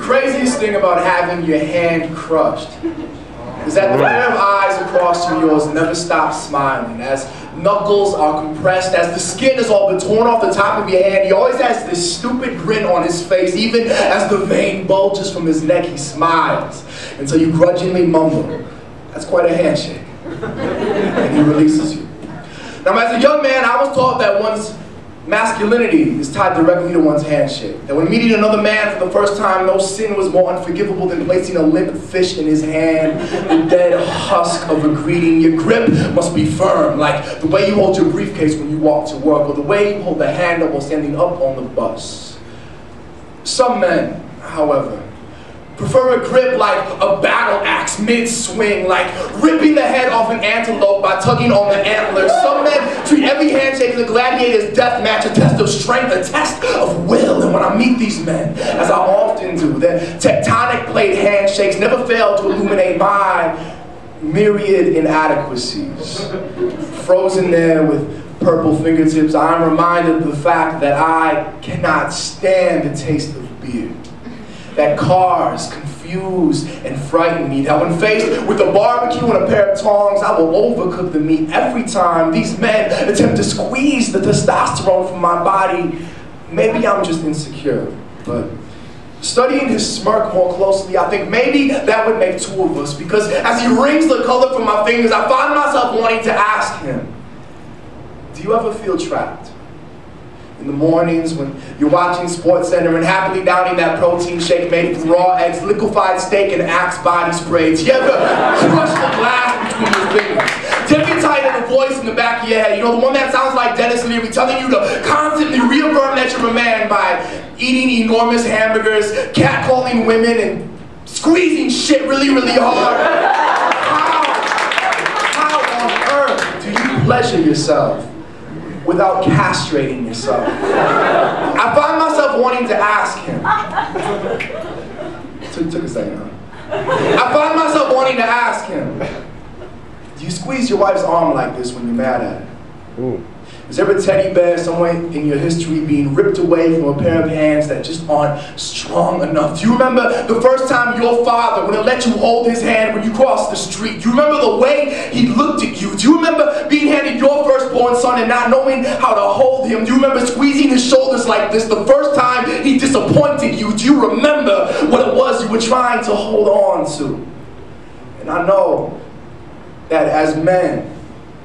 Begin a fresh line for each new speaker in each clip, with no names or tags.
craziest thing about having your hand crushed is that the pair of eyes across from yours never stop smiling. As knuckles are compressed, as the skin is all but torn off the top of your hand, he always has this stupid grin on his face. Even as the vein bulges from his neck, he smiles until you grudgingly mumble, "That's quite a handshake." And he releases you. Now, as a young man, I was taught that one's masculinity is tied directly to one's handshake. That when meeting another man for the first time, no sin was more unforgivable than placing a limp fish in his hand, the dead husk of a greeting. Your grip must be firm, like the way you hold your briefcase when you walk to work, or the way you hold the handle while standing up on the bus. Some men, however, prefer a grip like a battle axe mid-swing, like ripping the head off an antelope by tugging on the antlers. Some men treat every handshake as a gladiator's death match, a test of strength, a test of will. And when I meet these men, as I often do, their tectonic plate handshakes never fail to illuminate my myriad inadequacies. Frozen there with purple fingertips, I'm reminded of the fact that I cannot stand the taste of beer. That cars confuse and frighten me. That when faced with a barbecue and a pair of tongs, I will overcook the meat every time these men attempt to squeeze the testosterone from my body. Maybe I'm just insecure, but studying his smirk more closely, I think maybe that would make two of us, because as he wrings the color from my fingers, I find myself wanting to ask him, do you ever feel trapped? In the mornings when you're watching SportsCenter and happily downing that protein shake made from raw eggs, liquefied steak, and Axe body spray. Do you ever crush the glass between your fingers? Do you ever get tired of the voice in the back of your head? You know, the one that sounds like Dennis Leary telling you to constantly reaffirm that you're a man by eating enormous hamburgers, catcalling women, and squeezing shit really, really hard. How on earth do you pleasure yourself without castrating yourself? I find myself wanting to ask him. Took a second, huh? I find myself wanting to ask him, do you squeeze your wife's arm like this when you're mad at her? Ooh. Is there a teddy bear somewhere in your history being ripped away from a pair of hands that just aren't strong enough? Do you remember the first time your father would have let you hold his hand when you crossed the street? Do you remember the way he looked at you? Do you remember being handed your firstborn son and not knowing how to hold him? Do you remember squeezing his shoulders like this the first time he disappointed you? Do you remember what it was you were trying to hold on to? And I know that as men,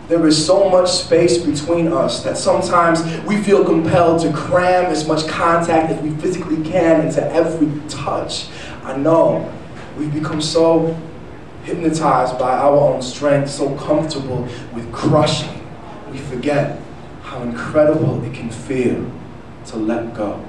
there is so much space between us that sometimes we feel compelled to cram as much contact as we physically can into every touch. I know we've become so hypnotized by our own strength, so comfortable with crushing, we forget how incredible it can feel to let go.